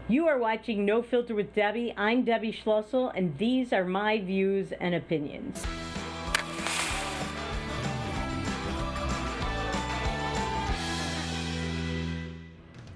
You are watching No Filter with Debbie. I'm Debbie Schlussel, and these are my views and opinions.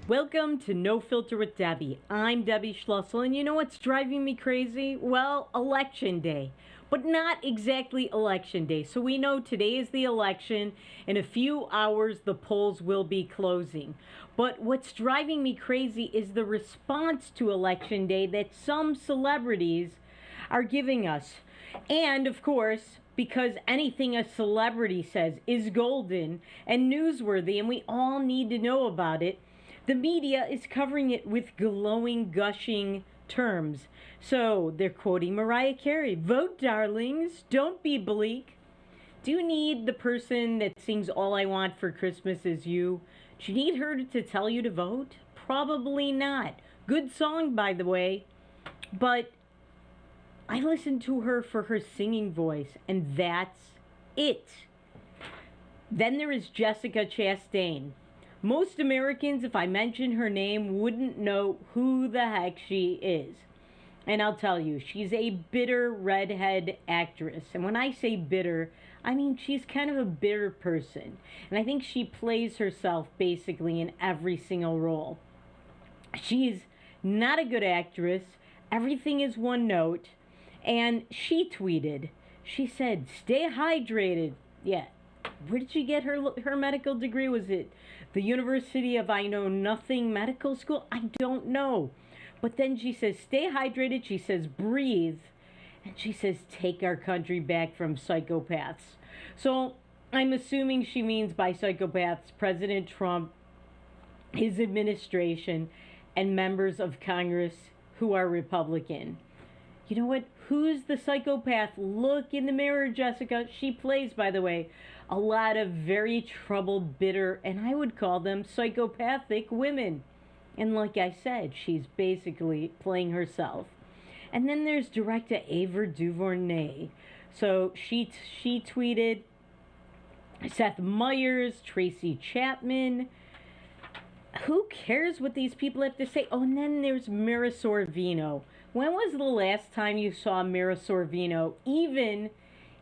Welcome to No Filter with Debbie. I'm Debbie Schlussel, and you know what's driving me crazy? Well, Election Day. But not exactly Election Day. So we know today is the election. In a few hours, the polls will be closing. But what's driving me crazy is the response to Election Day that some celebrities are giving us. And of course, because anything a celebrity says is golden and newsworthy, and we all need to know about it, the media is covering it with glowing, gushing terms. So they're quoting Mariah Carey, "Vote, darlings, don't be bleak." Do you need the person that sings "All I Want for Christmas Is You"? Do you need her to tell you to vote? Probably not. Good song, by the way. But I listen to her for her singing voice, and that's it. Then there is Jessica Chastain. Most Americans, if I mention her name, wouldn't know who the heck she is. And I'll tell you, she's a bitter redhead actress. And when I say bitter, I mean she's kind of a bitter person. And I think she plays herself basically in every single role. She's not a good actress. Everything is one note. And she tweeted, she said, "Stay hydrated." Yeah. Where did she get her medical degree? Was it the University of I Know Nothing Medical School? I don't know. But then she says, "Stay hydrated." She says, "Breathe." And she says, "Take our country back from psychopaths." So I'm assuming she means by psychopaths President Trump, his administration, and members of Congress who are Republican. You know what? Who's the psychopath? Look in the mirror, Jessica. She plays, by the way, a lot of very troubled, bitter, and I would call them psychopathic women. And like I said, she's basically playing herself. And then there's director Ava DuVernay. So she tweeted Seth Meyers, Tracy Chapman. Who cares what these people have to say? Oh, and then there's Mira Sorvino. When was the last time you saw Mira Sorvino, even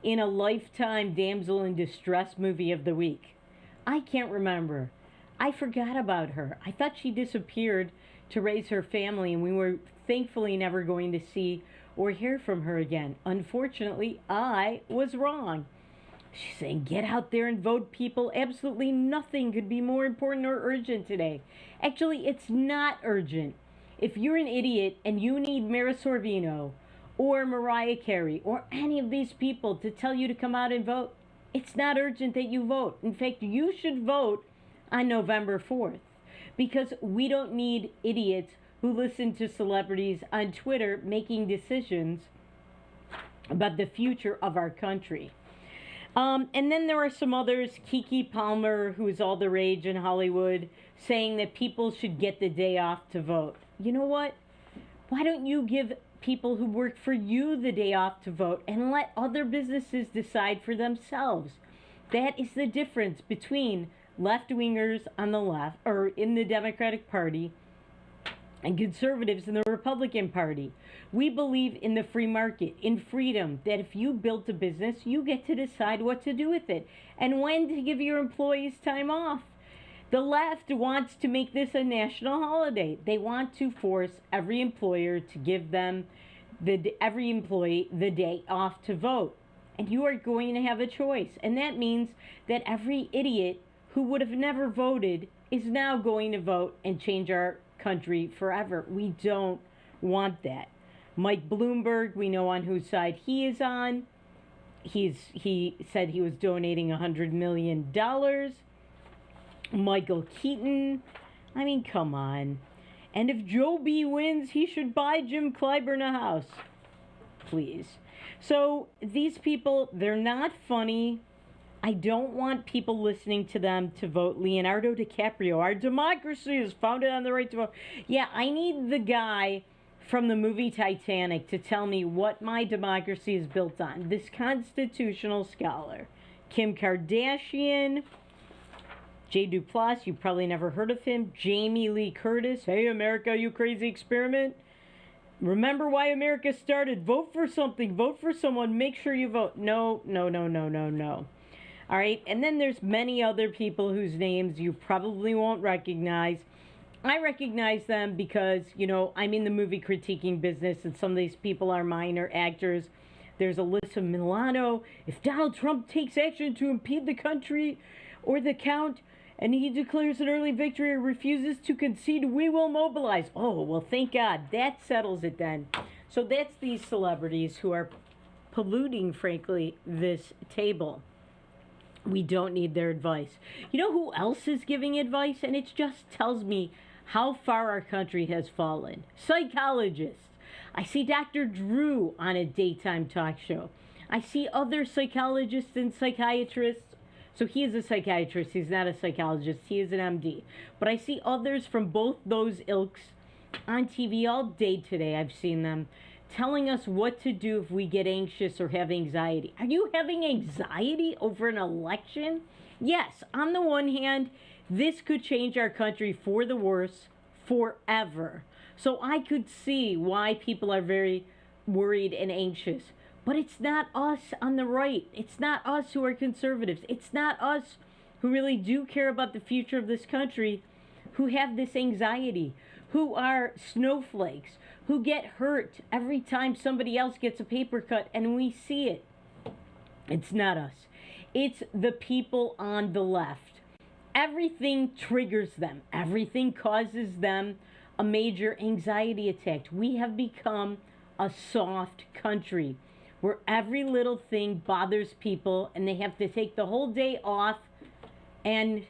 in a Lifetime Damsel in Distress movie of the week? I can't remember. I forgot about her. I thought she disappeared to raise her family, and we were thankfully never going to see or hear from her again. Unfortunately, I was wrong. She's saying, "Get out there and vote, people." Absolutely nothing could be more important or urgent today. Actually, it's not urgent. If you're an idiot and you need Mira Sorvino or Mariah Carey or any of these people to tell you to come out and vote, it's not urgent that you vote. In fact, you should vote on November 4th because we don't need idiots who listen to celebrities on Twitter making decisions about the future of our country. And then there are some others, Kiki Palmer, who is all the rage in Hollywood, saying that people should get the day off to vote. You know what? Why don't you give people who work for you the day off to vote and let other businesses decide for themselves? That is the difference between left-wingers on the left, or in the Democratic Party, and conservatives in the Republican Party. We believe in the free market, in freedom, that if you built a business, you get to decide what to do with it and when to give your employees time off. The left wants to make this a national holiday. They want to force every employer to give them, every employee, the day off to vote. And you are going to have a choice. And that means that every idiot who would have never voted is now going to vote and change our country forever. We don't want that. Mike Bloomberg, we know on whose side he is on. He said he was donating $100 million. Michael Keaton, I mean, come on. And if Joe B wins, he should buy Jim Clyburn a house. Please. So these people, they're not funny. I don't want people listening to them to vote Leonardo DiCaprio. Our democracy is founded on the right to vote. Yeah, I need the guy from the movie Titanic to tell me what my democracy is built on. This constitutional scholar. Kim Kardashian. Jay Duplass, you probably never heard of him. Jamie Lee Curtis, hey America, you crazy experiment. Remember why America started. Vote for something. Vote for someone. Make sure you vote. No, no, no, no, no, no. All right. And then there's many other people whose names you probably won't recognize. I recognize them because, you know, I'm in the movie critiquing business and some of these people are minor actors. There's Alyssa Milano. If Donald Trump takes action to impede the country or the count, and he declares an early victory or refuses to concede, we will mobilize. Oh, well, thank God. That settles it then. So that's these celebrities who are polluting, frankly, this table. We don't need their advice. You know who else is giving advice? And it just tells me how far our country has fallen. Psychologists. I see Dr. Drew on a daytime talk show. I see other psychologists and psychiatrists. So he is a psychiatrist, he's not a psychologist, he is an MD. But I see others from both those ilks on TV all day today, I've seen them, telling us what to do if we get anxious or have anxiety. Are you having anxiety over an election? Yes, on the one hand, this could change our country for the worse forever. So I could see why people are very worried and anxious. But it's not us on the right. It's not us who are conservatives. It's not us who really do care about the future of this country who have this anxiety, who are snowflakes, who get hurt every time somebody else gets a paper cut and we see it. It's not us. It's the people on the left. Everything triggers them. Everything causes them a major anxiety attack. We have become a soft country, where every little thing bothers people and they have to take the whole day off and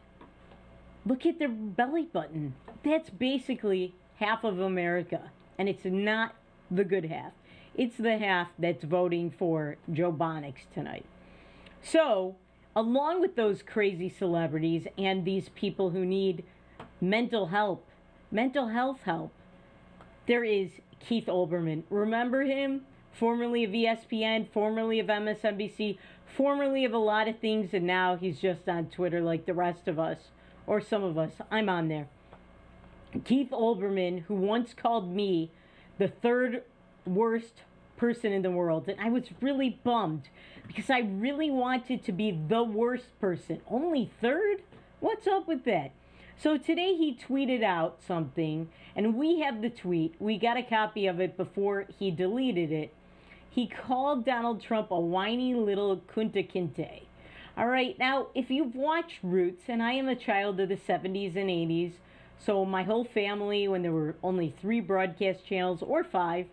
look at their belly button. That's basically half of America. And it's not the good half. It's the half that's voting for Joe Bonix tonight. So, along with those crazy celebrities and these people who need mental health help, there is Keith Olbermann. Remember him? Formerly of ESPN, formerly of MSNBC, formerly of a lot of things, and now he's just on Twitter like the rest of us, or some of us. I'm on there. Keith Olbermann, who once called me the third worst person in the world, and I was really bummed because I really wanted to be the worst person. Only third? What's up with that? So today he tweeted out something, and we have the tweet. We got a copy of it before he deleted it. He called Donald Trump a whiny little kunta kinte. All right, now, if you've watched Roots, and I am a child of the 70s and 80s, so my whole family, when there were only 3 broadcast channels, or 5,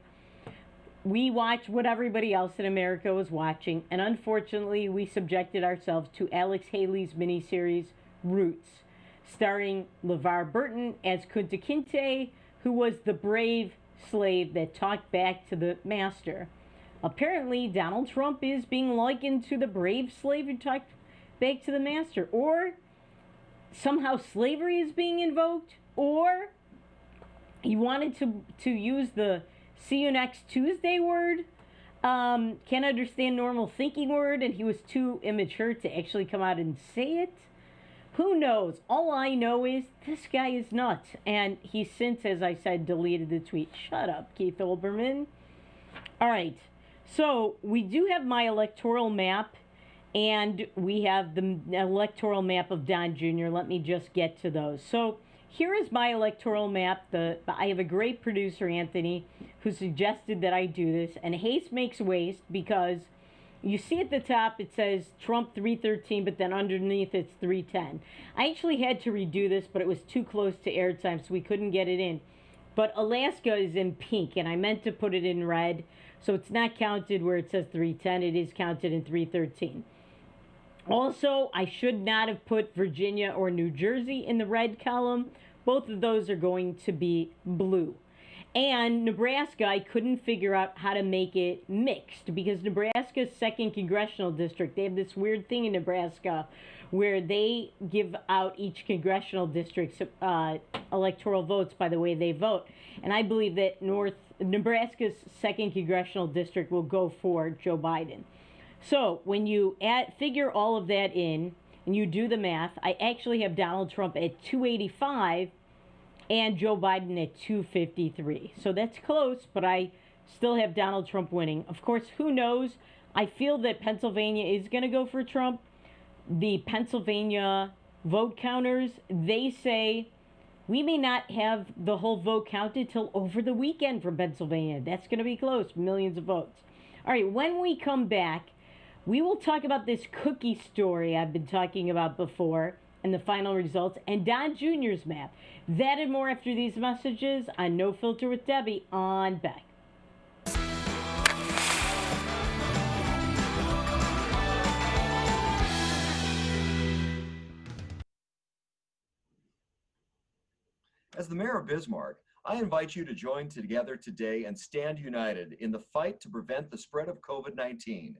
we watched what everybody else in America was watching, and unfortunately, we subjected ourselves to Alex Haley's miniseries, Roots, starring LeVar Burton as Kunta Kinte, who was the brave slave that talked back to the master. Apparently, Donald Trump is being likened to the brave slave who talked back to the master. Or somehow slavery is being invoked. Or he wanted to use the see you next Tuesday word. Can't understand normal thinking word. And he was too immature to actually come out and say it. Who knows? All I know is this guy is nuts. And he since, as I said, deleted the tweet. Shut up, Keith Olbermann. All right. So we do have my electoral map, and we have the electoral map of Don Jr. Let me just get to those. So here is my electoral map. I have a great producer, Anthony, who suggested that I do this. And haste makes waste, because you see at the top it says Trump 313, but then underneath it's 310. I actually had to redo this, but it was too close to airtime, so we couldn't get it in. But Alaska is in pink, and I meant to put it in red. So it's not counted where it says 310. It is counted in 313. Also, I should not have put Virginia or New Jersey in the red column. Both of those are going to be blue. And Nebraska, I couldn't figure out how to make it mixed, because Nebraska's 2nd Congressional District, they have this weird thing in Nebraska where they give out each congressional district's electoral votes by the way they vote. And I believe that Nebraska's 2nd Congressional District will go for Joe Biden. So when you figure all of that in, and you do the math, I actually have Donald Trump at 285 and Joe Biden at 253. So that's close, but I still have Donald Trump winning. Of course, who knows? I feel that Pennsylvania is going to go for Trump. The Pennsylvania vote counters, they say we may not have the whole vote counted till over the weekend for Pennsylvania. That's going to be close, millions of votes. All right, when we come back, we will talk about this cookie story I've been talking about before and the final results and Don Jr.'s map. That and more after these messages on No Filter with Debbie on Beck. As the mayor of Bismarck, I invite you to join together today and stand united in the fight to prevent the spread of COVID-19.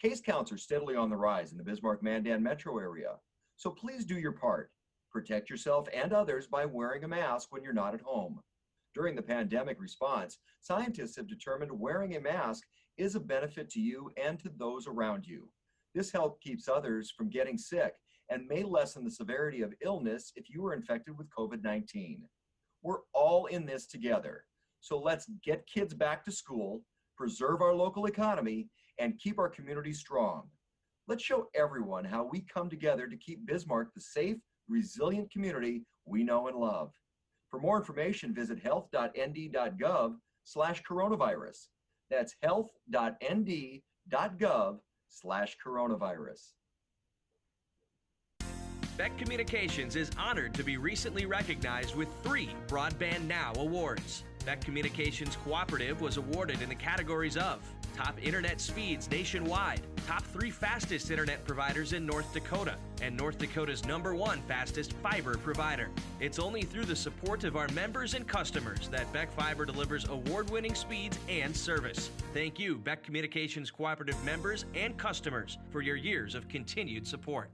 Case counts are steadily on the rise in the Bismarck-Mandan metro area, so please do your part. Protect yourself and others by wearing a mask when you're not at home. During the pandemic response, scientists have determined wearing a mask is a benefit to you and to those around you. This help keeps others from getting sick and may lessen the severity of illness if you are infected with COVID-19. We're all in this together. So let's get kids back to school, preserve our local economy, and keep our community strong. Let's show everyone how we come together to keep Bismarck the safe, resilient community we know and love. For more information, visit health.nd.gov/coronavirus. That's health.nd.gov/coronavirus. Beck Communications is honored to be recently recognized with 3 Broadband Now awards. Beck Communications Cooperative was awarded in the categories of Top Internet Speeds Nationwide, Top 3 Fastest Internet Providers in North Dakota, and North Dakota's #1 fastest fiber provider. It's only through the support of our members and customers that Beck Fiber delivers award-winning speeds and service. Thank you, Beck Communications Cooperative members and customers, for your years of continued support.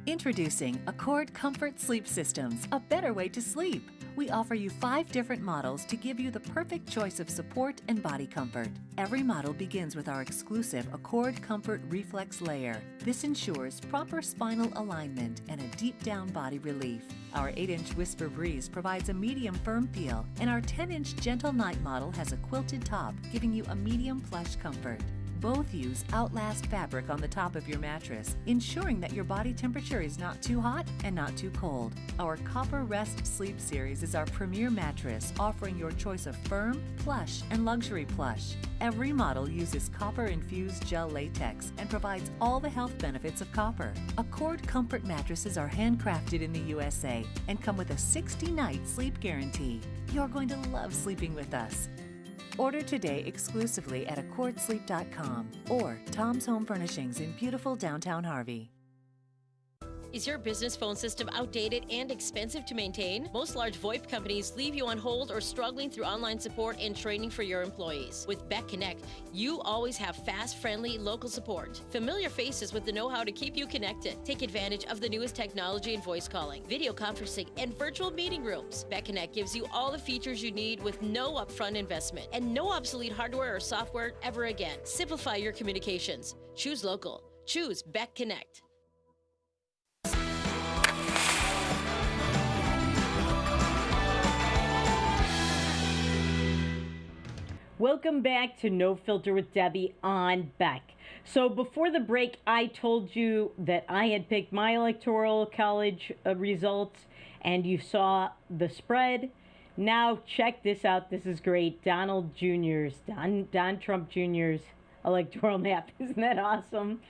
Introducing Accord Comfort Sleep Systems, a better way to sleep. We offer you 5 different models to give you the perfect choice of support and body comfort. Every model begins with our exclusive Accord Comfort Reflex Layer. This ensures proper spinal alignment and a deep down body relief. Our 8-inch Whisper Breeze provides a medium firm feel, and our 10-inch Gentle Night model has a quilted top, giving you a medium plush comfort. Both use Outlast fabric on the top of your mattress, ensuring that your body temperature is not too hot and not too cold. Our Copper Rest Sleep Series is our premier mattress, offering your choice of firm, plush, and luxury plush. Every model uses copper-infused gel latex and provides all the health benefits of copper. Accord Comfort mattresses are handcrafted in the USA and come with a 60-night sleep guarantee. You're going to love sleeping with us. Order today exclusively at accordsleep.com or Tom's Home Furnishings in beautiful downtown Harvey. Is your business phone system outdated and expensive to maintain? Most large VoIP companies leave you on hold or struggling through online support and training for your employees. With Beck Connect, you always have fast, friendly, local support. Familiar faces with the know-how to keep you connected. Take advantage of the newest technology in voice calling, video conferencing, and virtual meeting rooms. Beck Connect gives you all the features you need with no upfront investment and no obsolete hardware or software ever again. Simplify your communications. Choose local. Choose Beck Connect. Welcome back to No Filter with Debbie on Beck. So before the break, I told you that I had picked my electoral college results, and you saw the spread. Now check this out. This is great. Don Trump Jr.'s electoral map. Isn't that awesome?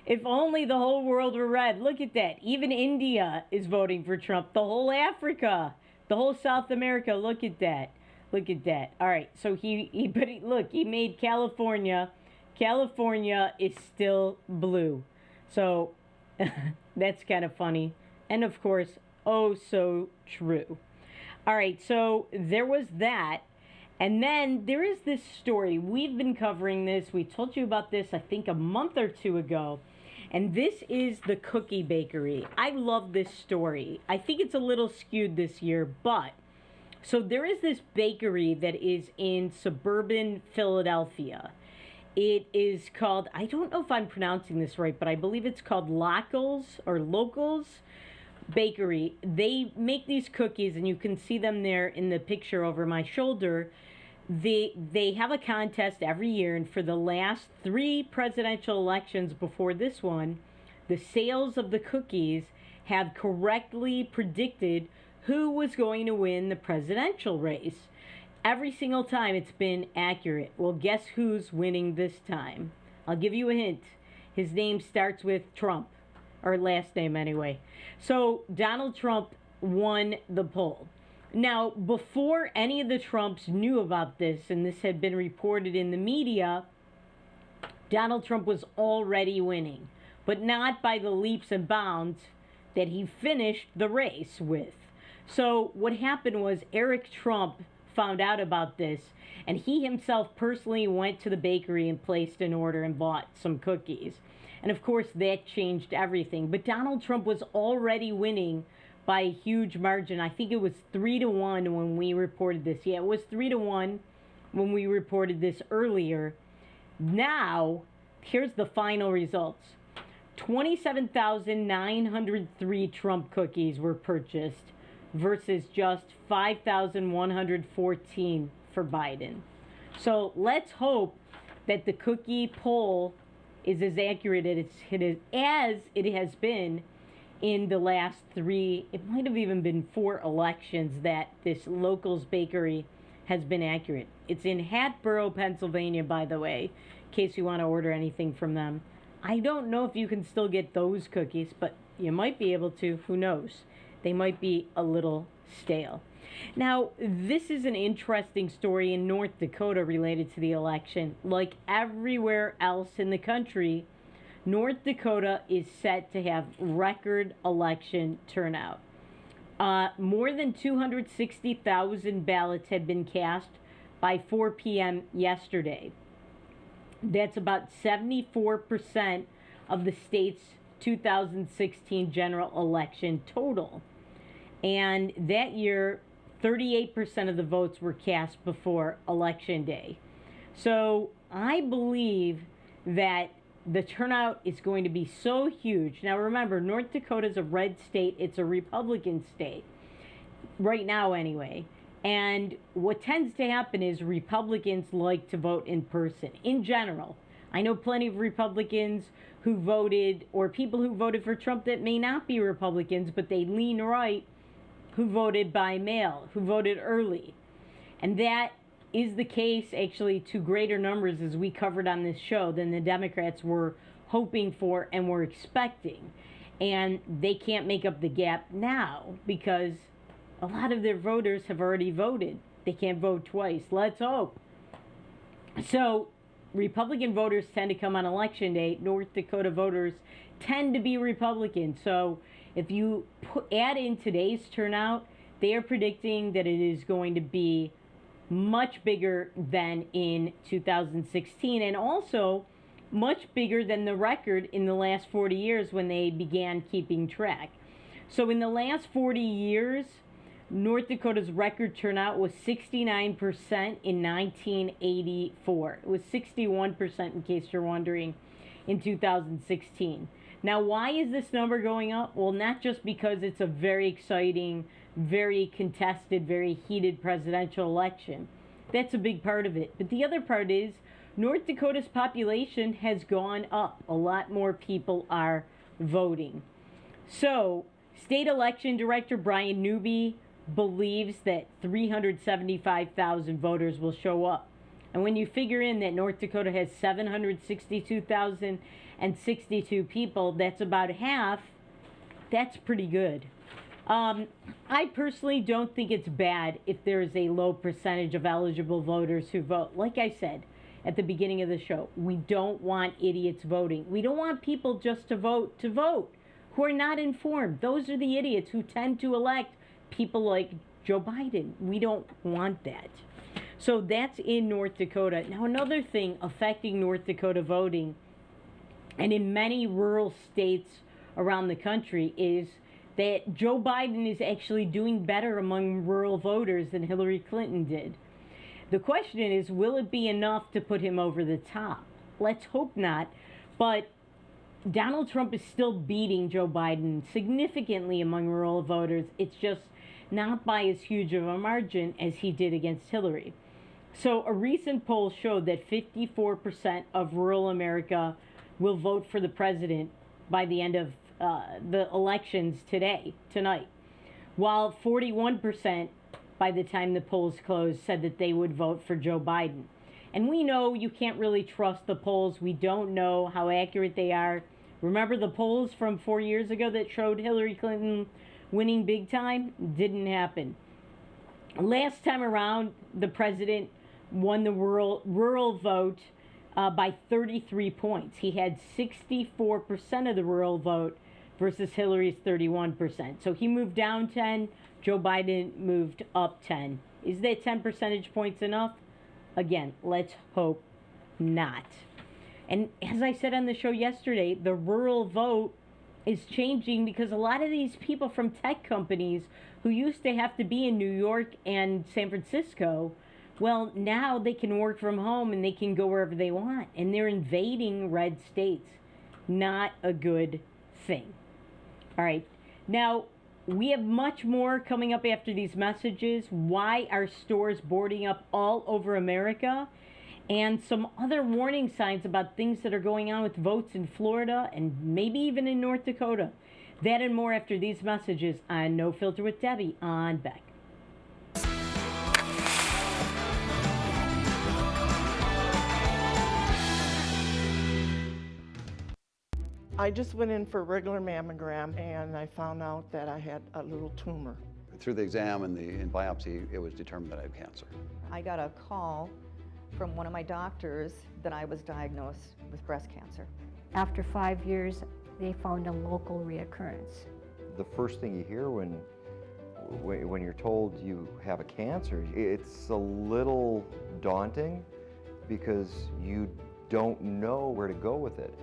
If only the whole world were red. Look at that. Even India is voting for Trump. The whole Africa, the whole South America. Look at that. Look at that. All right. So he made California. California is still blue. So that's kind of funny. And of course, oh so true. All right. So there was that. And then there is this story. We've been covering this. We told you about this, I think, a month or 2 ago. And this is the Cookie Bakery. I love this story. I think it's a little skewed this year, but so there is this bakery that is in suburban Philadelphia. It is called, I don't know if I'm pronouncing this right, but I believe it's called Locals Bakery. They make these cookies, and you can see them there in the picture over my shoulder. They have a contest every year, and for the last 3 presidential elections before this one, the sales of the cookies have correctly predicted who was going to win the presidential race. Every single time it's been accurate. Well, guess who's winning this time? I'll give you a hint. His name starts with Trump, or last name anyway. So Donald Trump won the poll. Now, before any of the Trumps knew about this, and this had been reported in the media, Donald Trump was already winning, but not by the leaps and bounds that he finished the race with. So what happened was Eric Trump found out about this, and he himself personally went to the bakery and placed an order and bought some cookies. And of course, that changed everything. But Donald Trump was already winning by a huge margin. I think it was 3-1 when we reported this. Yeah, it was 3-1 when we reported this earlier. Now, here's the final results. 27,903 Trump cookies were purchased versus just 5,114 for Biden. So let's hope that the cookie poll is as accurate as it has been in the last 3, it might have even been 4 elections that this Locals Bakery has been accurate. It's in Hatboro, Pennsylvania, by the way, in case you want to order anything from them. I don't know if you can still get those cookies, but you might be able to. Who knows? They might be a little stale. Now, this is an interesting story in North Dakota related to the election. Like everywhere else in the country, North Dakota is set to have record election turnout. More than 260,000 ballots had been cast by 4 p.m. yesterday. That's about 74% of the state's 2016 general election total. And that year, 38% of the votes were cast before Election Day. So I believe that the turnout is going to be so huge. Now remember, North Dakota is a red state. It's a Republican state. Right now anyway. And what tends to happen is Republicans like to vote in person, in general. I know plenty of Republicans who voted, or people who voted for Trump that may not be Republicans, but they lean right, who voted by mail, who voted early. And that is the case, actually, to greater numbers, as we covered on this show, than the Democrats were hoping for and were expecting. And they can't make up the gap now because a lot of their voters have already voted. They can't vote twice. Let's hope. So Republican voters tend to come on Election Day. North Dakota voters tend to be Republican. So if you add in today's turnout, they are predicting that it is going to be much bigger than in 2016, and also much bigger than the record in the last 40 years when they began keeping track. So in the last 40 years, North Dakota's record turnout was 69% in 1984. It was 61%, in case you're wondering, in 2016. Now, why is this number going up? Well, not just because it's a very exciting, very contested, very heated presidential election. That's a big part of it. But the other part is North Dakota's population has gone up. A lot more people are voting. So, State Election Director Brian Newby believes that 375,000 voters will show up. And when you figure in that North Dakota has 762,062 people, that's about half. That's pretty good. I personally don't think it's bad if there's a low percentage of eligible voters who vote. Like I said at the beginning of the show, we don't want idiots voting. We don't want people just to vote who are not informed. Those are the idiots who tend to elect people like Joe Biden. We don't want that. So that's in North Dakota. Now, another thing affecting North Dakota voting, and in many rural states around the country, is that Joe Biden is actually doing better among rural voters than Hillary Clinton did. The question is, will it be enough to put him over the top? Let's hope not. But Donald Trump is still beating Joe Biden significantly among rural voters. It's just not by as huge of a margin as he did against Hillary. So a recent poll showed that 54% of rural America will vote for the president by the end of the elections tonight, while 41% by the time the polls closed said that they would vote for Joe Biden. And we know you can't really trust the polls. We don't know how accurate they are. Remember the polls from 4 years ago that showed Hillary Clinton winning big time? Didn't happen. Last time around, the president won the rural vote by 33 points. He had 64% of the rural vote versus Hillary's 31%. So he moved down 10, Joe Biden moved up 10. Is that 10 percentage points enough? Again, let's hope not. And as I said on the show yesterday, the rural vote is changing because a lot of these people from tech companies who used to have to be in New York and San Francisco, well, now they can work from home and they can go wherever they want. And they're invading red states. Not a good thing. All right. Now, we have much more coming up after these messages. Why are stores boarding up all over America? And some other warning signs about things that are going on with votes in Florida and maybe even in North Dakota. That and more after these messages on No Filter with Debbie on Beck. I just went in for a regular mammogram and I found out that I had a little tumor. Through the exam and the biopsy, it was determined that I had cancer. I got a call from one of my doctors that I was diagnosed with breast cancer. After 5 years, they found a local reoccurrence. The first thing you hear when you're told you have a cancer, it's a little daunting because you don't know where to go with it.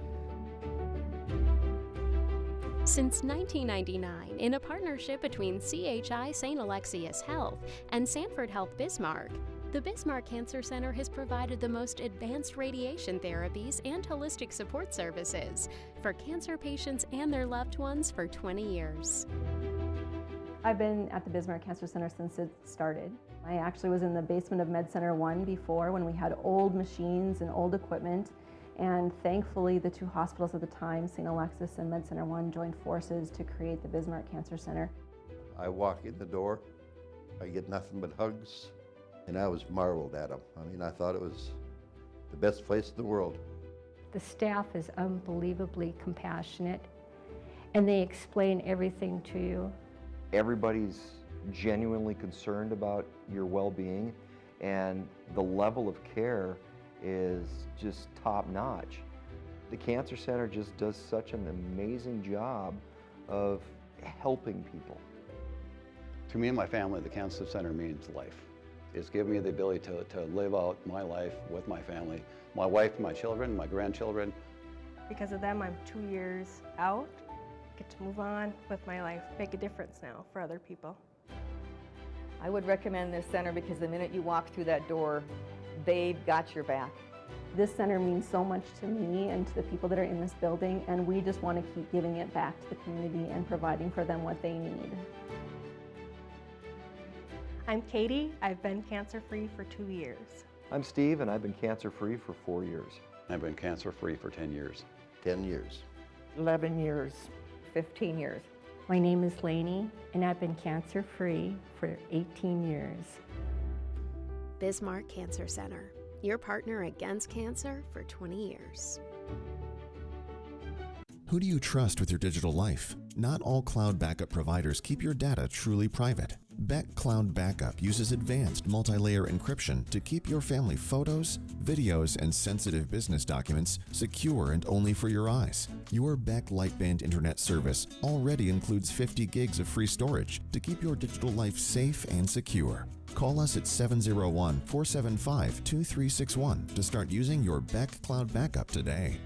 Since 1999, in a partnership between CHI St. Alexius Health and Sanford Health Bismarck, the Bismarck Cancer Center has provided the most advanced radiation therapies and holistic support services for cancer patients and their loved ones for 20 years. I've been at the Bismarck Cancer Center since it started. I actually was in the basement of Med Center 1 before, when we had old machines and old equipment. And thankfully, the two hospitals at the time, St. Alexius and Med Center 1, joined forces to create the Bismarck Cancer Center. I walk in the door, I get nothing but hugs, and I was marveled at them. I mean, I thought it was the best place in the world. The staff is unbelievably compassionate, and they explain everything to you. Everybody's genuinely concerned about your well-being, and the level of care is just top-notch. The Cancer Center just does such an amazing job of helping people. To me and my family, the Cancer Center means life. It's given me the ability to live out my life with my family, my wife, my children, my grandchildren. Because of them, I'm 2 years out, get to move on with my life, make a difference now for other people. I would recommend this center because the minute you walk through that door, they've got your back. This center means so much to me and to the people that are in this building, and we just want to keep giving it back to the community and providing for them what they need. I'm Katie. I've been cancer-free for 2 years. I'm Steve, and I've been cancer-free for 4 years. I've been cancer-free for 10 years. 10 years. 11 years. 15 years. My name is Lainey, and I've been cancer-free for 18 years. Bismarck Cancer Center, your partner against cancer for 20 years. Who do you trust with your digital life? Not all cloud backup providers keep your data truly private. Beck Cloud Backup uses advanced multi-layer encryption to keep your family photos, videos, and sensitive business documents secure and only for your eyes. Your Beck Lightband Internet service already includes 50 gigs of free storage to keep your digital life safe and secure. Call us at 701-475-2361 to start using your Beck Cloud Backup today.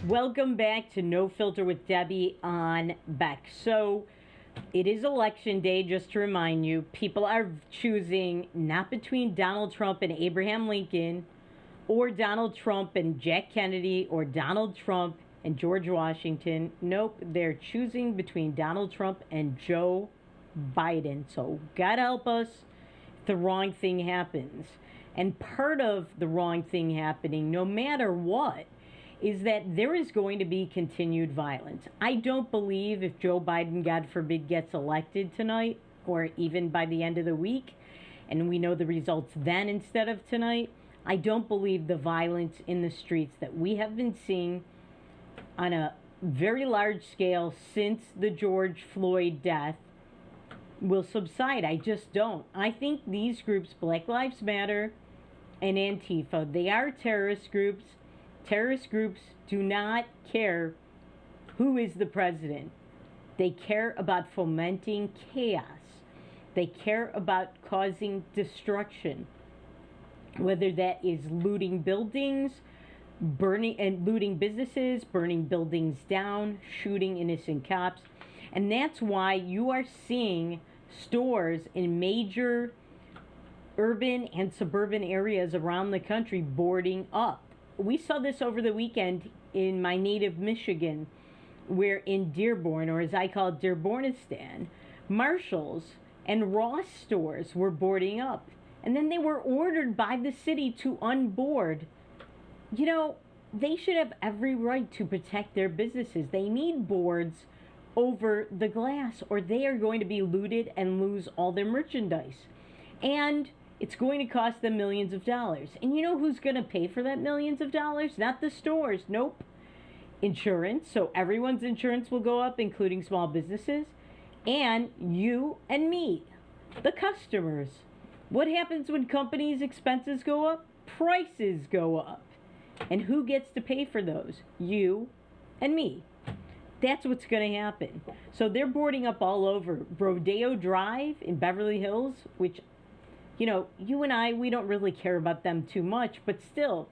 Welcome back to No Filter with Debbie on Beck. So It is election day, just to remind you. People are choosing not between Donald Trump and Abraham Lincoln, or Donald Trump and Jack Kennedy, or Donald Trump and George Washington. Nope, they're choosing between Donald Trump and Joe Biden. So God help us if the wrong thing happens. And part of the wrong thing happening, no matter what, is that there is going to be continued violence. I don't believe if Joe Biden, God forbid, gets elected tonight, or even by the end of the week, and we know the results then instead of tonight, I don't believe the violence in the streets that we have been seeing on a very large scale since the George Floyd death will subside. I just don't. I think these groups, Black Lives Matter and Antifa, they are terrorist groups. Terrorist groups do not care who is the president. They care about fomenting chaos. They care about causing destruction, whether that is looting buildings, looting businesses, burning buildings down, shooting innocent cops. And that's why you are seeing stores in major urban and suburban areas around the country boarding up. We saw this over the weekend in my native Michigan, where in Dearborn, or as I call it, Dearbornistan, Marshalls and Ross stores were boarding up. And then they were ordered by the city to unboard. You know, they should have every right to protect their businesses. They need boards over the glass, or they are going to be looted and lose all their merchandise. And it's going to cost them millions of dollars. And you know who's going to pay for that millions of dollars? Not the stores. Nope. Insurance. So everyone's insurance will go up, including small businesses. And you and me, the customers. What happens when companies' expenses go up? Prices go up. And who gets to pay for those? You and me. That's what's going to happen. So they're boarding up all over. Rodeo Drive in Beverly Hills, which, you know, you and I, we don't really care about them too much, but still,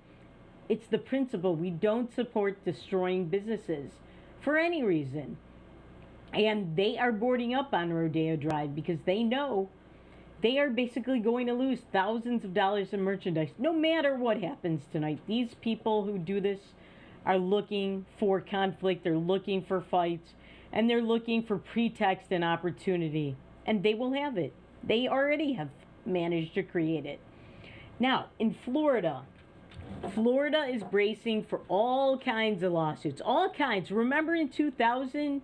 it's the principle. We don't support destroying businesses for any reason. And they are boarding up on Rodeo Drive because they know they are basically going to lose thousands of dollars in merchandise no matter what happens tonight. These people who do this are looking for conflict, they're looking for fights, and they're looking for pretext and opportunity. And they will have it. They already have managed to create it. Now, in Florida is bracing for all kinds of lawsuits. All kinds. Remember in 2000?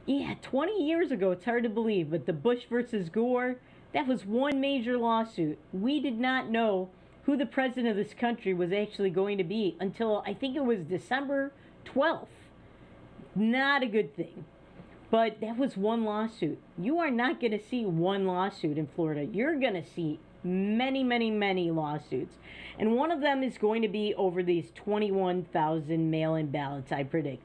Yeah, 20 years ago, it's hard to believe, but the Bush versus Gore, that was one major lawsuit. We did not know who the president of this country was actually going to be until I think it was December 12th. Not a good thing. But that was one lawsuit. You are not going to see one lawsuit in Florida. You're going to see many, many, many lawsuits. And one of them is going to be over these 21,000 mail-in ballots, I predict.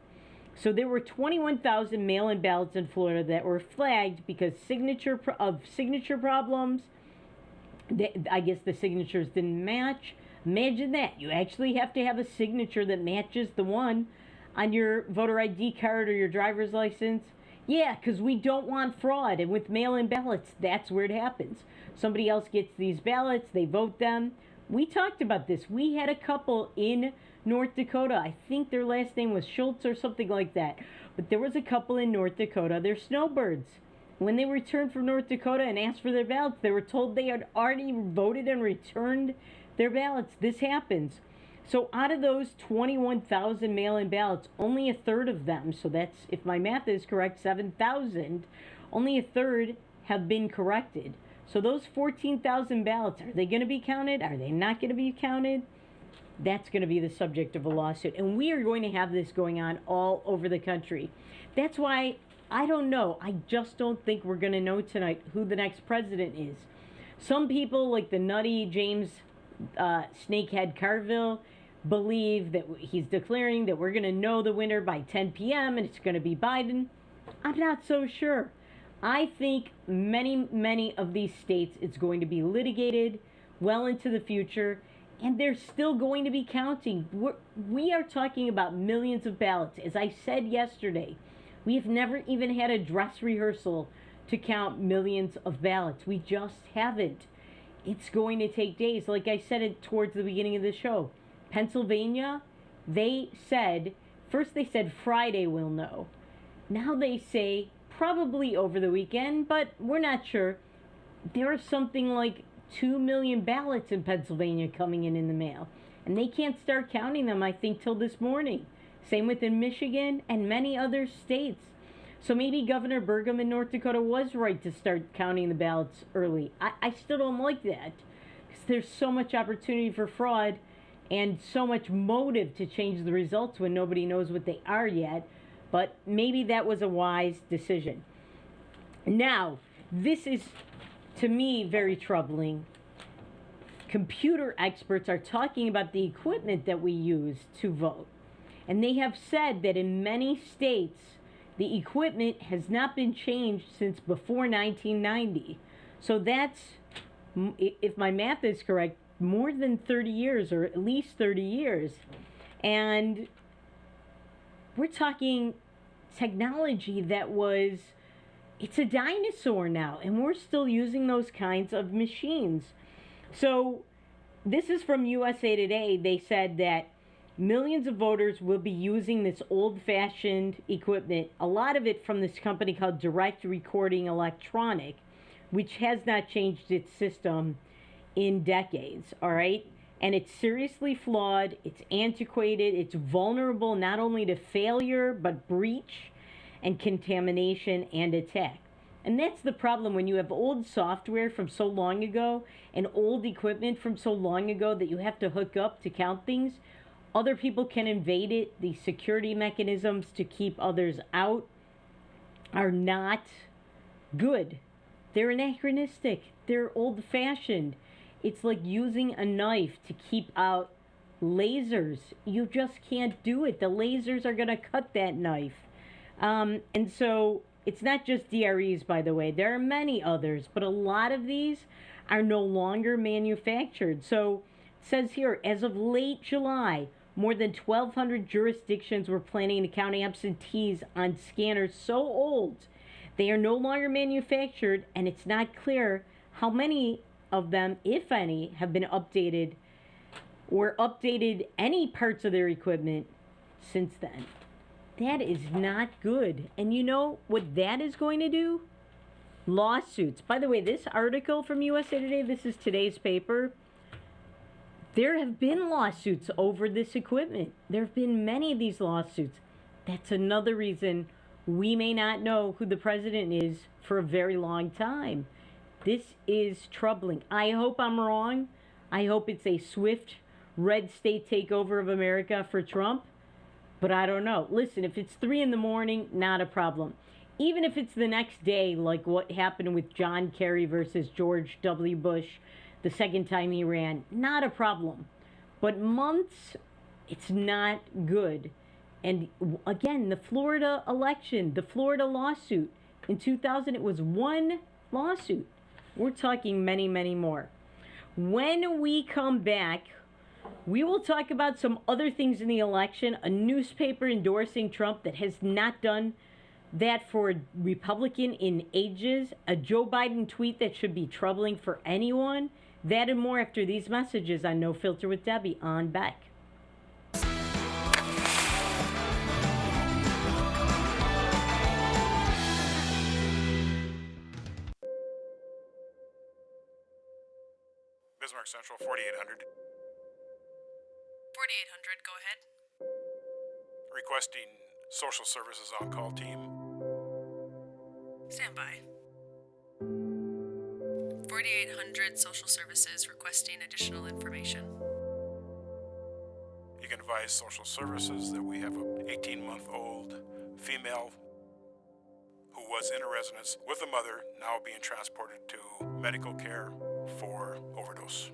So there were 21,000 mail-in ballots in Florida that were flagged because signature problems. I guess the signatures didn't match. Imagine that. You actually have to have a signature that matches the one on your voter ID card or your driver's license. Yeah, because we don't want fraud. And with mail-in ballots, that's where it happens. Somebody else gets these ballots, they vote them. We talked about this. We had a couple in North Dakota. I think their last name was Schultz or something like that. But there was a couple in North Dakota. They're snowbirds. When they returned from North Dakota and asked for their ballots, they were told they had already voted and returned their ballots. This happens. So out of those 21,000 mail-in ballots, only a third of them, so that's, if my math is correct, 7,000, only a third have been corrected. So those 14,000 ballots, are they going to be counted? Are they not going to be counted? That's going to be the subject of a lawsuit. And we are going to have this going on all over the country. That's why, I don't know. I just don't think we're going to know tonight who the next president is. Some people, like the nutty James Snakehead Carville, believe that he's declaring that we're going to know the winner by 10 p.m. and it's going to be Biden. I'm not so sure. I think many of these states, it's going to be litigated well into the future, and they're still going to be counting. We are talking about millions of ballots. As I said yesterday, we have never even had a dress rehearsal to count millions of ballots. We just haven't. It's going to take days. Like I said it towards the beginning of the show. Pennsylvania, they said Friday we'll know. Now they say probably over the weekend, but we're not sure. There are something like 2 million ballots in Pennsylvania coming in the mail. And they can't start counting them, I think, till this morning. Same within Michigan and many other states. So maybe Governor Burgum in North Dakota was right to start counting the ballots early. I still don't like that, because there's so much opportunity for fraud and so much motive to change the results when nobody knows what they are yet. But maybe that was a wise decision. Now, this is, to me, very troubling. Computer experts are talking about the equipment that we use to vote. And they have said that in many states, the equipment has not been changed since before 1990. So that's, if my math is correct, more than 30 years, or at least 30 years. And we're talking technology that was, it's a dinosaur now, and we're still using those kinds of machines. So this is from USA Today. They said that millions of voters will be using this old-fashioned equipment, a lot of it from this company called Direct Recording Electronic, which has not changed its system in decades, all right? And it's seriously flawed, it's antiquated, it's vulnerable not only to failure, but breach and contamination and attack. And that's the problem when you have old software from so long ago and old equipment from so long ago that you have to hook up to count things. Other people can invade it. The security mechanisms to keep others out are not good. They're anachronistic. They're old-fashioned. It's like using a knife to keep out lasers. You just can't do it. The lasers are going to cut that knife. And so it's not just DREs, by the way. There are many others, but a lot of these are no longer manufactured. So it says here, as of late July, more than 1,200 jurisdictions were planning to count absentees on scanners so old they are no longer manufactured, and it's not clear how many of them, if any, have been updated or updated any parts of their equipment since then. That is not good. And you know what that is going to do? Lawsuits. By the way, this article from USA Today, this is today's paper. There have been lawsuits over this equipment. There have been many of these lawsuits. That's another reason we may not know who the president is for a very long time. This is troubling. I hope I'm wrong. I hope it's a swift red state takeover of America for Trump. But I don't know. Listen, if it's 3 a.m, not a problem. Even if it's the next day, like what happened with John Kerry versus George W. Bush the second time he ran, not a problem. But months, it's not good. And again, the Florida election, the Florida lawsuit, in 2000, it was one lawsuit. We're talking many, many more. When we come back, we will talk about some other things in the election, a newspaper endorsing Trump that has not done that for a Republican in ages, a Joe Biden tweet that should be troubling for anyone, that and more after these messages on No Filter with Debbie on Beck. Bismarck Central, 4800. 4800, go ahead. Requesting social services on-call team. Stand by. 4800 social services requesting additional information. You can advise social services that we have an 18-month-old female who was in a residence with a mother, now being transported to medical care for overdose.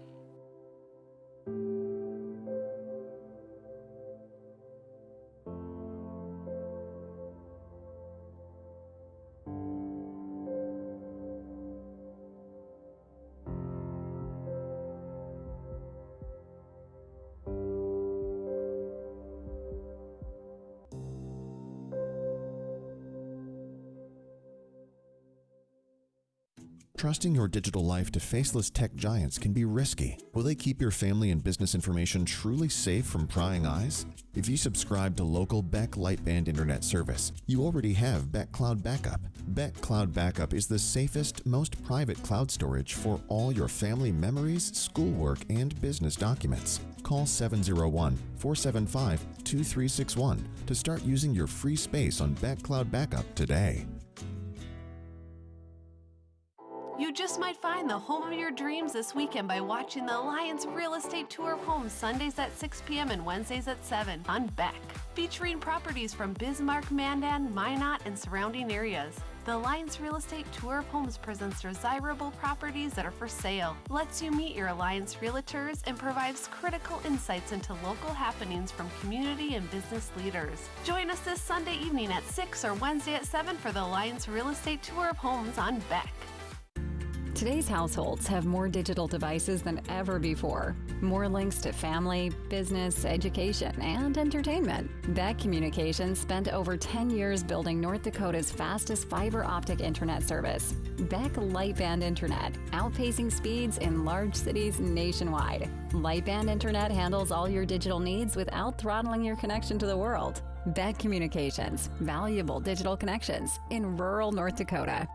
Trusting your digital life to faceless tech giants can be risky. Will they keep your family and business information truly safe from prying eyes? If you subscribe to local Beck Lightband Internet service, you already have Beck Cloud Backup. Beck Cloud Backup is the safest, most private cloud storage for all your family memories, schoolwork, and business documents. Call 701-475-2361 to start using your free space on Beck Cloud Backup today. You just might find the home of your dreams this weekend by watching the Alliance Real Estate Tour of Homes Sundays at 6 p.m. and Wednesdays at 7 on Beck, featuring properties from Bismarck, Mandan, Minot, and surrounding areas. The Alliance Real Estate Tour of Homes presents desirable properties that are for sale, lets you meet your Alliance realtors, and provides critical insights into local happenings from community and business leaders. Join us this Sunday evening at 6 or Wednesday at 7 for the Alliance Real Estate Tour of Homes on Beck. Today's households have more digital devices than ever before. More links to family, business, education, and entertainment. Beck Communications spent over 10 years building North Dakota's fastest fiber optic internet service. Beck Lightband Internet, outpacing speeds in large cities nationwide. Lightband Internet handles all your digital needs without throttling your connection to the world. Beck Communications, valuable digital connections in rural North Dakota.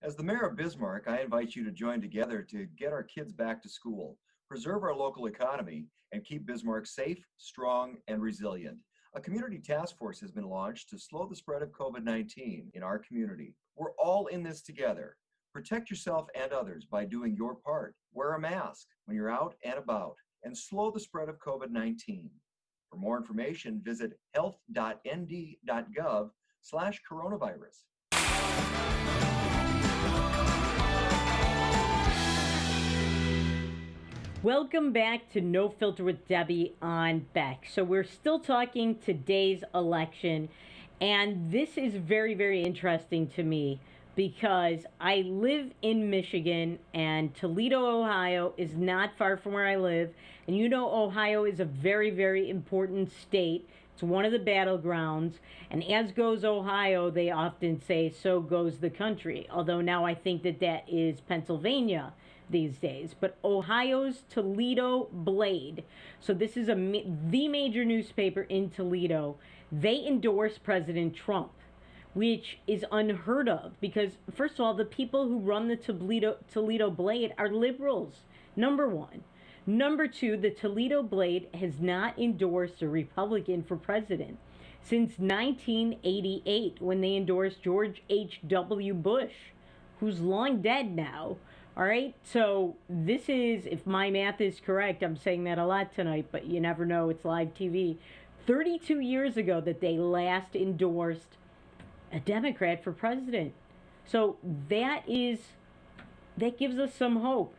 As the mayor of Bismarck, I invite you to join together to get our kids back to school, preserve our local economy, and keep Bismarck safe, strong, and resilient. A community task force has been launched to slow the spread of COVID-19 in our community. We're all in this together. Protect yourself and others by doing your part. Wear a mask when you're out and about, and slow the spread of COVID-19. For more information, visit health.nd.gov/coronavirus. Welcome back to No Filter with Debbie on Beck. So we're still talking today's election, and this is very, very interesting to me because I live in Michigan and Toledo, Ohio is not far from where I live. And you know Ohio is a very, very important state. It's one of the battlegrounds. And as goes Ohio, they often say, so goes the country. Although now I think that that is Pennsylvania these days. But Ohio's Toledo Blade. So this is the major newspaper in Toledo. They endorse President Trump, which is unheard of because, first of all, the people who run the Toledo Blade are liberals, number one. Number two, the Toledo Blade has not endorsed a Republican for president since 1988 when they endorsed George H.W. Bush, who's long dead now. All right, so this is, if my math is correct, I'm saying that a lot tonight, but you never know, it's live TV, 32 years ago that they last endorsed a Democrat for president. So that gives us some hope.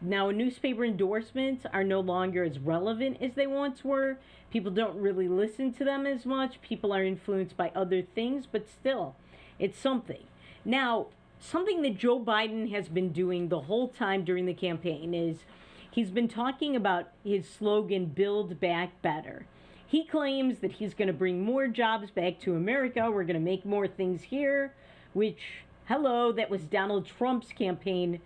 Now, newspaper endorsements are no longer as relevant as they once were. People don't really listen to them as much. People are influenced by other things, but still, it's something. Now, something that Joe Biden has been doing the whole time during the campaign is he's been talking about his slogan, Build Back Better. He claims that he's going to bring more jobs back to America. We're going to make more things here, which, hello, that was Donald Trump's campaign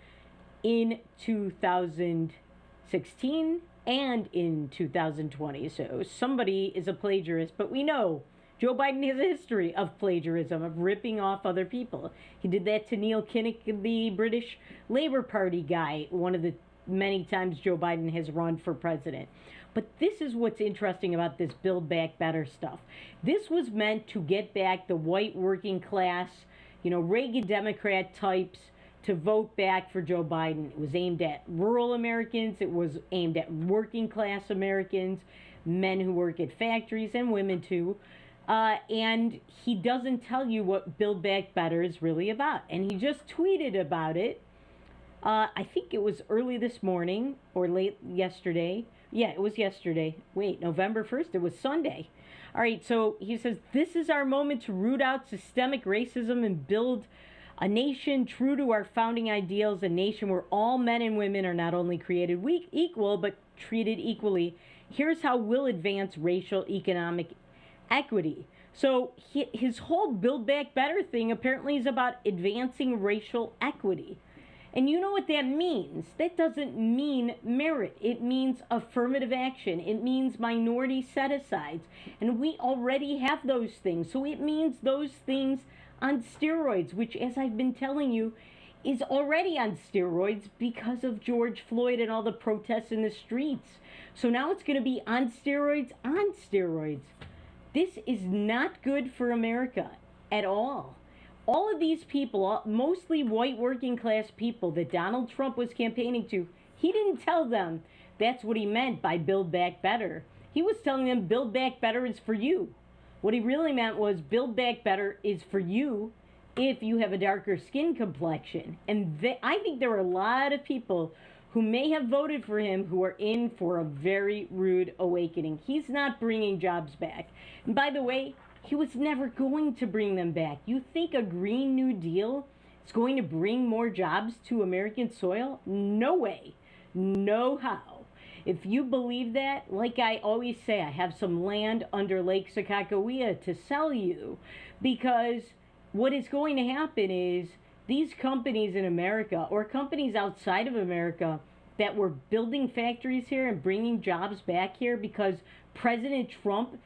in 2016 and in 2020. So somebody is a plagiarist, but we know Joe Biden has a history of plagiarism, of ripping off other people. He did that to Neil Kinnock, the British Labour Party guy, one of the many times Joe Biden has run for president. But this is what's interesting about this Build Back Better stuff. This was meant to get back the white working class, Reagan Democrat types to vote back for Joe Biden. It was aimed at rural Americans. It was aimed at working class Americans, men who work at factories and women too. And he doesn't tell you what Build Back Better is really about. And he just tweeted about it. I think it was early this morning or late yesterday. Yeah, it was yesterday. Wait, November 1st? It was Sunday. All right, so he says, this is our moment to root out systemic racism and build a nation true to our founding ideals, a nation where all men and women are not only created equal, but treated equally. Here's how we'll advance racial, economic, equity. So his whole Build Back Better thing apparently is about advancing racial equity. And you know what that means? That doesn't mean merit. It means affirmative action. It means minority set-asides. And we already have those things. So it means those things on steroids, which, as I've been telling you, is already on steroids because of George Floyd and all the protests in the streets. So now it's going to be on steroids on steroids. This is not good for America at all. All of these people, mostly white working class people that Donald Trump was campaigning to, he didn't tell them that's what he meant by Build Back Better. He was telling them Build Back Better is for you. What he really meant was Build Back Better is for you if you have a darker skin complexion. And I think there are a lot of people who may have voted for him who are in for a very rude awakening. He's not bringing jobs back. And by the way, he was never going to bring them back. You think a Green New Deal is going to bring more jobs to American soil? No way. No how. If you believe that, like I always say, I have some land under Lake Sakakawea to sell you, because what is going to happen is these companies in America, or companies outside of America, that were building factories here and bringing jobs back here because President Trump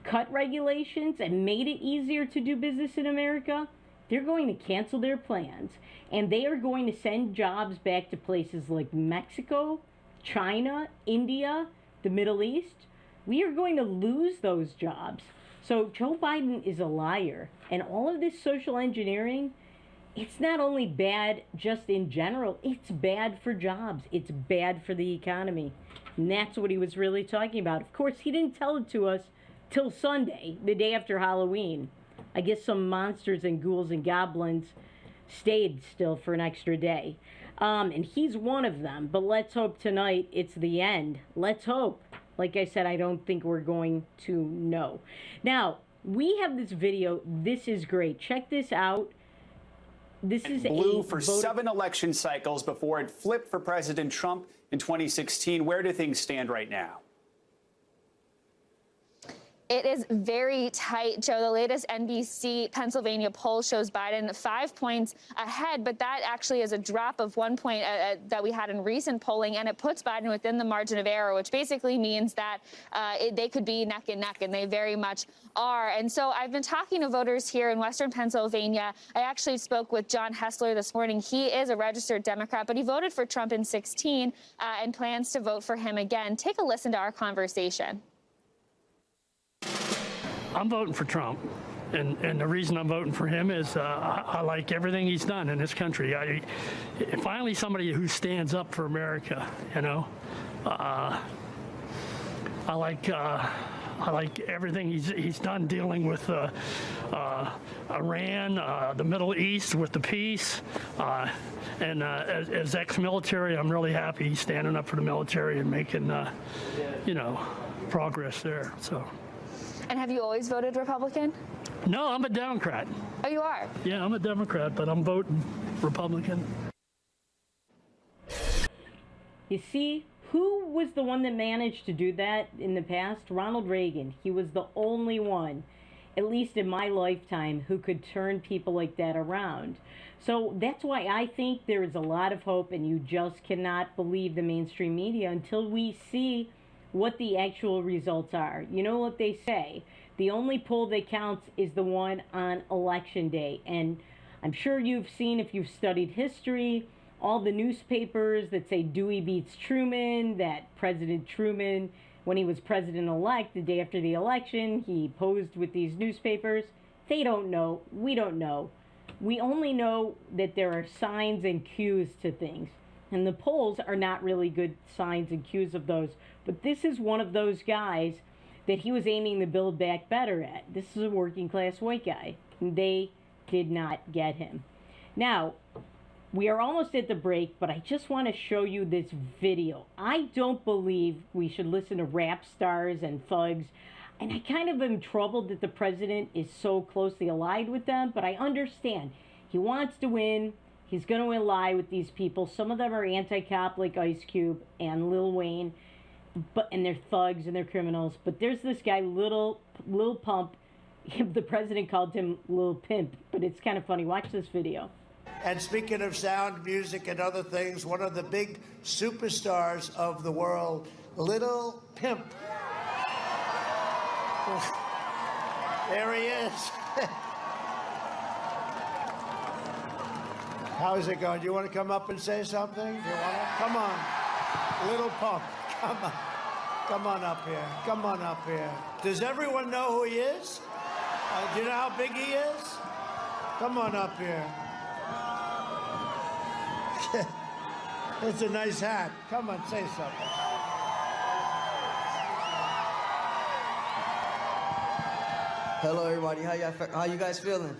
cut regulations and made it easier to do business in America, they're going to cancel their plans. And they are going to send jobs back to places like Mexico, China, India, the Middle East. We are going to lose those jobs. So Joe Biden is a liar. And all of this social engineering, it's not only bad just in general, it's bad for jobs. It's bad for the economy. And that's what he was really talking about. Of course, he didn't tell it to us till Sunday, the day after Halloween. I guess some monsters and ghouls and goblins stayed still for an extra day. And he's one of them. But let's hope tonight it's the end. Let's hope. Like I said, I don't think we're going to know. Now, we have this video. This is great. Check this out. This is blue for 7 election cycles before it flipped for President Trump in 2016. Where do things stand right now? It is very tight, Joe. The latest NBC Pennsylvania poll shows Biden 5 points ahead, but that actually is a drop of 1 point that we had in recent polling, and it puts Biden within the margin of error, which basically means that they could be neck and neck, and they very much are. And so I've been talking to voters here in Western Pennsylvania. I actually spoke with John Hessler this morning. He is a registered Democrat, but he voted for Trump in 2016 and plans to vote for him again. Take a listen to our conversation. I'm voting for Trump, and the reason I'm voting for him is I like everything he's done in this country. Finally, somebody who stands up for America. You know, I like everything he's done dealing with Iran, the Middle East, with the peace, and as ex-military, I'm really happy he's standing up for the military and making progress there. So. And have you always voted Republican? No, I'm a Democrat. Oh, you are? Yeah, I'm a Democrat, but I'm voting Republican. You see, who was the one that managed to do that in the past? Ronald Reagan. He was the only one, at least in my lifetime, who could turn people like that around. So that's why I think there is a lot of hope, and you just cannot believe the mainstream media until we see what the actual results are. You know what they say, the only poll that counts is the one on election day. And I'm sure you've seen, if you've studied history, all the newspapers that say Dewey beats Truman, that President Truman, when he was president-elect, the day after the election, he posed with these newspapers. They don't know. We don't know. We only know that there are signs and cues to things. And the polls are not really good signs and cues of those. But this is one of those guys that he was aiming to Build Back Better at. This is a working class white guy. And they did not get him. Now, we are almost at the break, but I just want to show you this video. I don't believe we should listen to rap stars and thugs. And I kind of am troubled that the president is so closely allied with them, but I understand. He wants to win. He's going to ally with these people. Some of them are anti-cop like Ice Cube and Lil Wayne, and they're thugs and they're criminals. But there's this guy, Lil Lil Pump. The president called him Lil Pimp, but it's kind of funny. Watch this video. And speaking of sound, music, and other things, one of the big superstars of the world, Lil Pimp. There he is. How's it going? Do you want to come up and say something? Do you want to? Come on. Little Pump. Come on. Come on up here. Come on up here. Does everyone know who he is? Do you know how big he is? Come on up here. It's a nice hat. Come on, say something. Hello, everybody. How you guys feeling?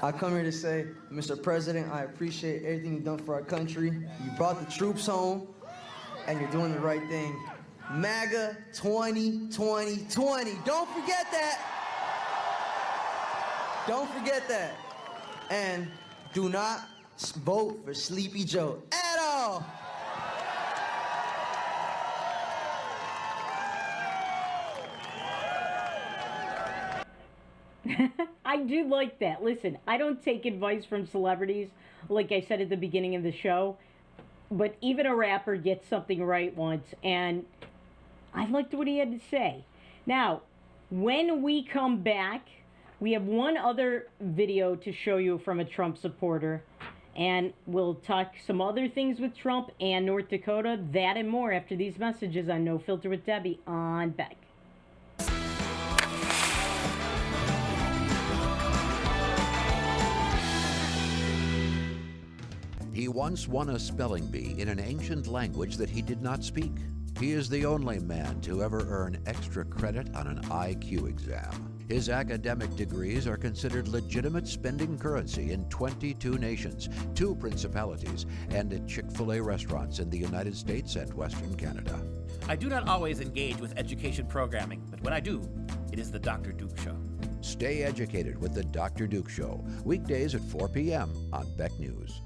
I come here to say, Mr. President, I appreciate everything you've done for our country. You brought the troops home, and you're doing the right thing. MAGA 2020. Don't forget that. Don't forget that. And do not vote for Sleepy Joe at all. I do like that. Listen, I don't take advice from celebrities, like I said at the beginning of the show, but even a rapper gets something right once, and I liked what he had to say. Now, when we come back, we have one other video to show you from a Trump supporter, and we'll talk some other things with Trump and North Dakota, that and more after these messages on No Filter with Debbie on Beck. He once won a spelling bee in an ancient language that he did not speak. He is the only man to ever earn extra credit on an IQ exam. His academic degrees are considered legitimate spending currency in 22 nations, 2 principalities, and at Chick-fil-A restaurants in the United States and Western Canada. I do not always engage with education programming, but when I do, it is the Dr. Duke Show. Stay educated with the Dr. Duke Show, weekdays at 4 p.m. on Beck News.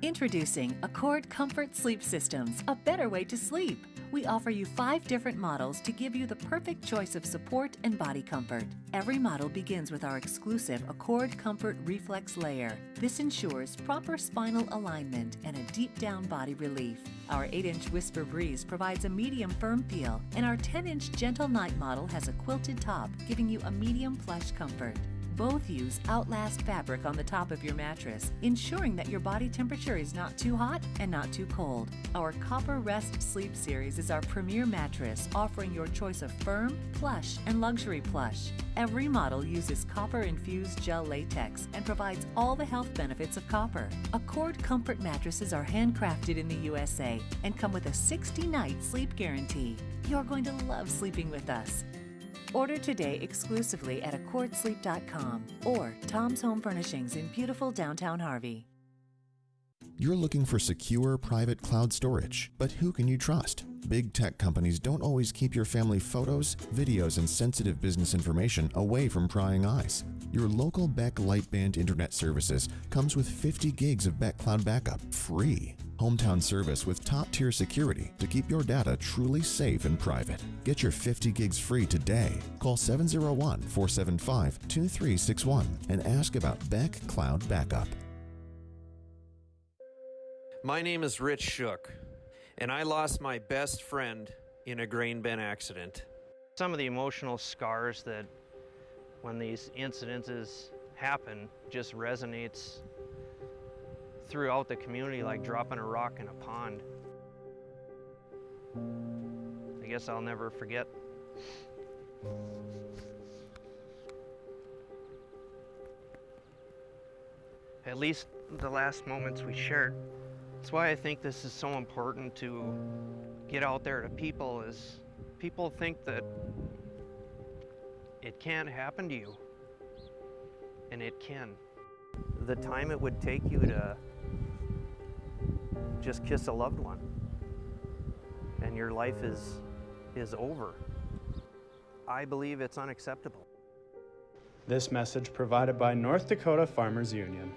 Introducing Accord Comfort Sleep Systems, a better way to sleep. We offer you 5 different models to give you the perfect choice of support and body comfort. Every model begins with our exclusive Accord Comfort Reflex Layer. This ensures proper spinal alignment and a deep down body relief. Our 8-inch Whisper Breeze provides a medium firm feel, and our 10-inch Gentle Night model has a quilted top, giving you a medium plush comfort. Both use Outlast fabric on the top of your mattress, ensuring that your body temperature is not too hot and not too cold. Our Copper Rest Sleep Series is our premier mattress, offering your choice of firm, plush, and luxury plush. Every model uses copper-infused gel latex and provides all the health benefits of copper. Accord Comfort mattresses are handcrafted in the USA and come with a 60-night sleep guarantee. You're going to love sleeping with us. Order today exclusively at accordsleep.com or Tom's Home Furnishings in beautiful downtown Harvey. You're looking for secure private cloud storage, but who can you trust? Big tech companies don't always keep your family photos, videos, and sensitive business information away from prying eyes. Your local Beck Lightband Internet Services comes with 50 gigs of Beck Cloud Backup, free. Hometown service with top-tier security to keep your data truly safe and private. Get your 50 gigs free today. Call 701-475-2361 and ask about Beck Cloud Backup. My name is Rich Shook, and I lost my best friend in a grain bin accident. Some of the emotional scars that when these incidences happen just resonates throughout the community like dropping a rock in a pond. I guess I'll never forget. At least the last moments we shared. That's why I think this is so important to get out there to people, is people think that it can't happen to you, and it can. The time it would take you to just kiss a loved one, and your life is over. I believe it's unacceptable. This message provided by North Dakota Farmers Union.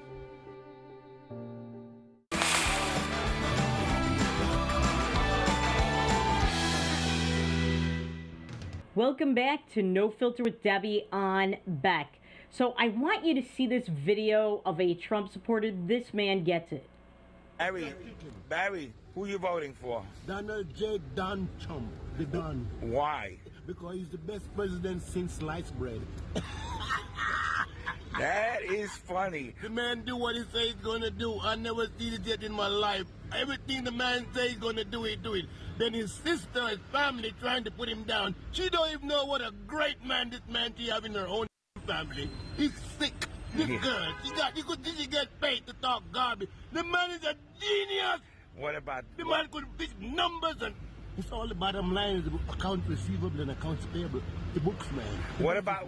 Welcome back to No Filter with Debbie on Beck. So I want you to see this video of a Trump supporter. This man gets it. Barry, who you voting for? Donald J. Don Trump, the Don. Why? Because he's the best president since sliced bread. That is funny. The man do what he say he's gonna do. I never seen it yet in my life. Everything the man say he's gonna do, he do it. Then his sister, his family trying to put him down. She don't even know what a great man this man she have in her own family. He's sick. This girl, she get paid to talk garbage. The man is a genius. What about the man could fix numbers and it's all the bottom line is accounts receivable and accounts payable. The books, man. What about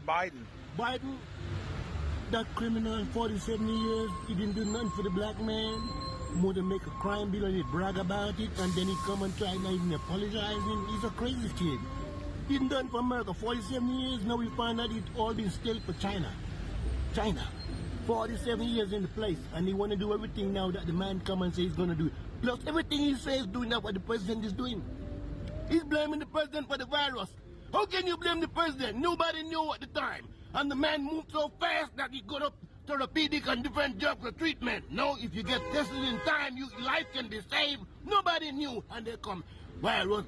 Biden? Biden, that criminal, 47 years, he didn't do nothing for the black man. More than make a crime bill and he brag about it, and then he come and try not even apologizing. He's a crazy kid. He done done for America 47 years. Now we find out it all been still for China. 47 years in the place, and he want to do everything now that the man come and say he's going to do. Plus everything he says doing that what the president is doing. He's blaming the president for the virus. How can you blame the president? Nobody knew at the time. And the man moved so fast that he got up therapeutic and different jobs for treatment. Now, if you get tested in time, your life can be saved. Nobody knew. And they come, virus,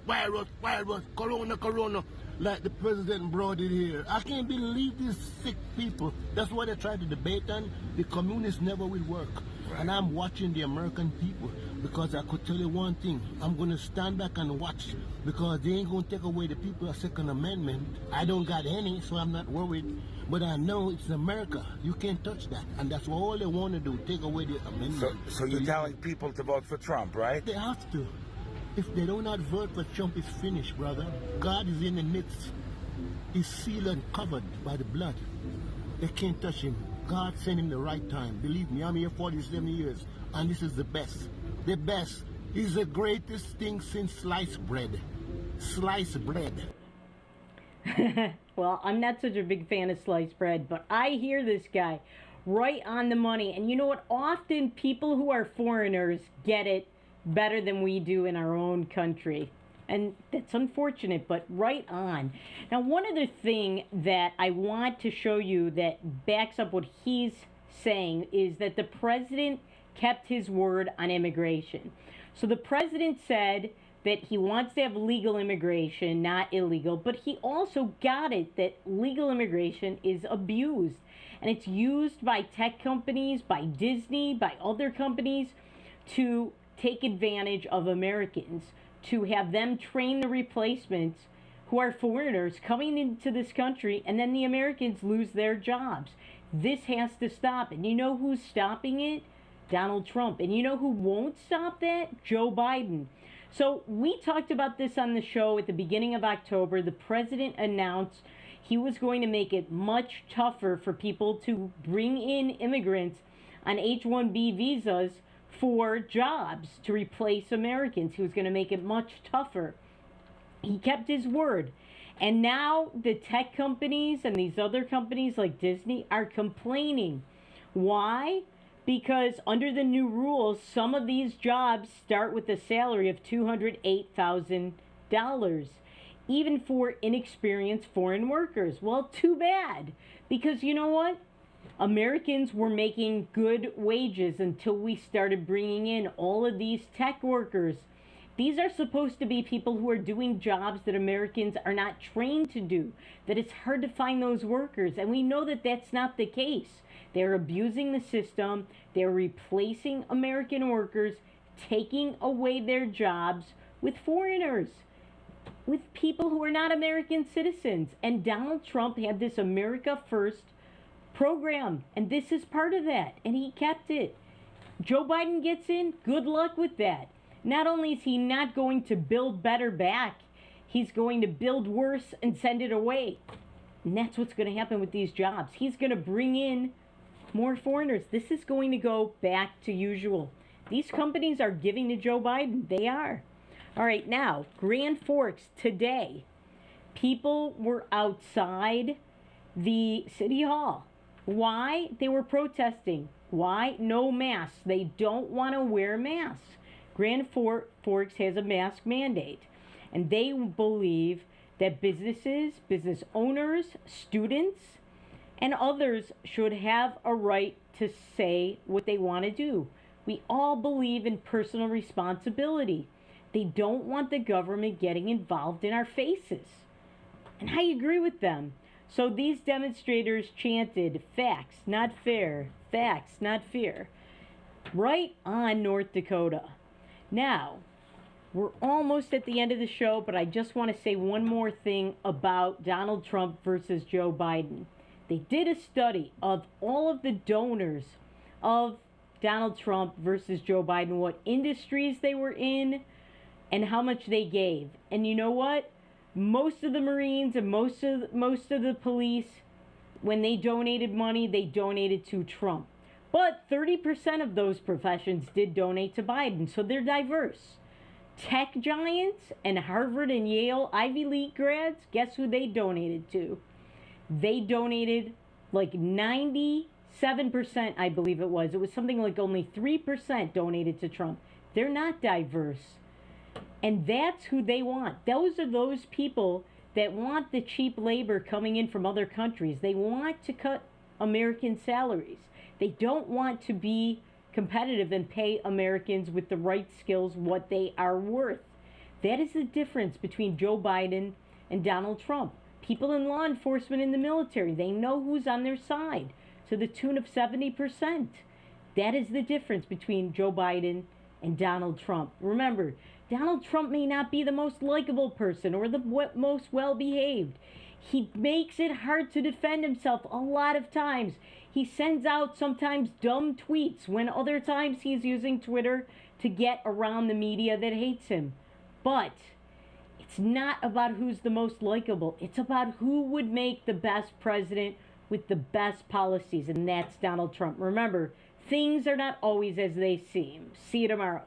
corona, like the president brought it here. I can't believe these sick people. That's why they try to debate on. The communists never will work. Right. And I'm watching the American people because I could tell you one thing. I'm going to stand back and watch because they ain't going to take away the people's Second Amendment. I don't got any, so I'm not worried. But I know it's America. You can't touch that. And that's all they want to do, take away the amendment. So you're telling people to vote for Trump, right? They have to. If they do not vote for Trump, it's finished, brother. God is in the midst. He's sealed and covered by the blood. They can't touch him. God sent him the right time. Believe me, I'm here 47 years, and this is the best. The best. He's the greatest thing since sliced bread. Sliced bread. Well, I'm not such a big fan of sliced bread, but I hear this guy right on the money. And you know what? Often people who are foreigners get it better than we do in our own country. And that's unfortunate, but right on. Now, one other thing that I want to show you that backs up what he's saying is that the president kept his word on immigration. So the president said that he wants to have legal immigration, not illegal, but he also got it that legal immigration is abused. And it's used by tech companies, by Disney, by other companies to take advantage of Americans, to have them train the replacements who are foreigners coming into this country, and then the Americans lose their jobs. This has to stop. And you know who's stopping it? Donald Trump. And you know who won't stop that? Joe Biden. So we talked about this on the show at the beginning of October. The president announced he was going to make it much tougher for people to bring in immigrants on H-1B visas for jobs to replace Americans. He was going to make it much tougher. He kept his word. And now the tech companies and these other companies like Disney are complaining. Why? Because under the new rules, some of these jobs start with a salary of $208,000, even for inexperienced foreign workers. Well, too bad. Because you know what? Americans were making good wages until we started bringing in all of these tech workers. These are supposed to be people who are doing jobs that Americans are not trained to do, that it's hard to find those workers. And we know that that's not the case. They're abusing the system. They're replacing American workers, taking away their jobs with foreigners, with people who are not American citizens. And Donald Trump had this America First program, and this is part of that, and he kept it. Joe Biden gets in, good luck with that. Not only is he not going to build better back, he's going to build worse and send it away. And that's what's going to happen with these jobs. He's going to bring in more foreigners. This is going to go back to usual. These companies are giving to Joe Biden. They are. All right, now, Grand Forks today. People were outside the city hall. Why? They were protesting. Why? No masks. They don't want to wear masks. Grand Forks has a mask mandate. And they believe that businesses, business owners, students, and others should have a right to say what they want to do. We all believe in personal responsibility. They don't want the government getting involved in our faces. And I agree with them. So these demonstrators chanted, "Facts, not fair. Facts, not fair," right on North Dakota. Now, we're almost at the end of the show, but I just want to say one more thing about Donald Trump versus Joe Biden. They did a study of all of the donors of Donald Trump versus Joe Biden, what industries they were in, and how much they gave. And you know what? Most of the Marines and most of the police, when they donated money, they donated to Trump. But 30% of those professions did donate to Biden, so they're diverse. Tech giants and Harvard and Yale Ivy League grads, guess who they donated to? They donated like 97%, I believe it was. It was something like only 3% donated to Trump. They're not diverse. And that's who they want. Those are those people that want the cheap labor coming in from other countries. They want to cut American salaries. They don't want to be competitive and pay Americans with the right skills what they are worth. That is the difference between Joe Biden and Donald Trump. People in law enforcement, in the military, they know who's on their side to the tune of 70%. That is the difference between Joe Biden and Donald Trump. Remember, Donald Trump may not be the most likable person or the most well-behaved. He makes it hard to defend himself a lot of times. He sends out sometimes dumb tweets when other times he's using Twitter to get around the media that hates him. But it's not about who's the most likable. It's about who would make the best president with the best policies, and that's Donald Trump. Remember, things are not always as they seem. See you tomorrow.